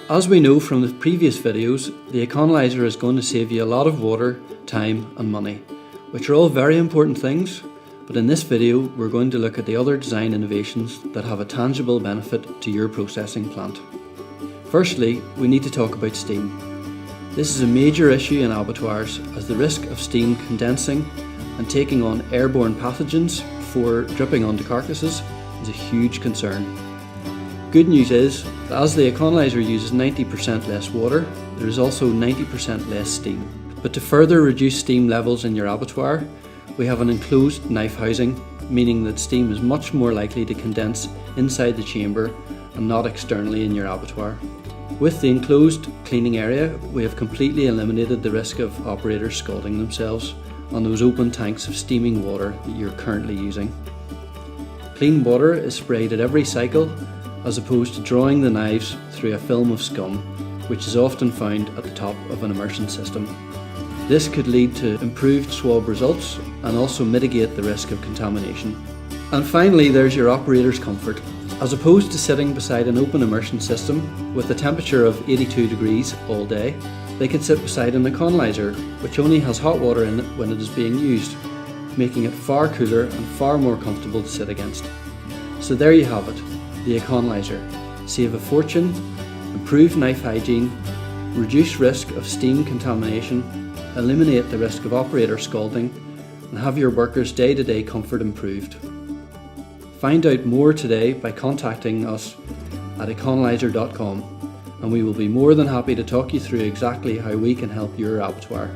As we know from the previous videos, the Econoliser is going to save you a lot of water, time and money, which are all very important things, but in this video we're going to look at the other design innovations that have a tangible benefit to your processing plant. Firstly, we need to talk about steam. This is a major issue in abattoirs as the risk of steam condensing and taking on airborne pathogens before dripping onto carcasses is a huge concern. Good news is that as the Econoliser uses 90% less water, there is also 90% less steam. But to further reduce steam levels in your abattoir, we have an enclosed knife housing, meaning that steam is much more likely to condense inside the chamber and not externally in your abattoir. With the enclosed cleaning area, we have completely eliminated the risk of operators scalding themselves on those open tanks of steaming water that you're currently using. Clean water is sprayed at every cycle, as opposed to drawing the knives through a film of scum, which is often found at the top of an immersion system. This could lead to improved swab results and also mitigate the risk of contamination. And finally, there's your operator's comfort. As opposed to sitting beside an open immersion system with a temperature of 82 degrees all day, they can sit beside an Econoliser, which only has hot water in it when it is being used, making it far cooler and far more comfortable to sit against. So there you have it, the Econoliser. Save a fortune, improve knife hygiene, reduce risk of steam contamination, eliminate the risk of operator scalding, and have your workers' day-to-day comfort improved. Find out more today by contacting us at econoliser.com, and we will be more than happy to talk you through exactly how we can help your abattoir.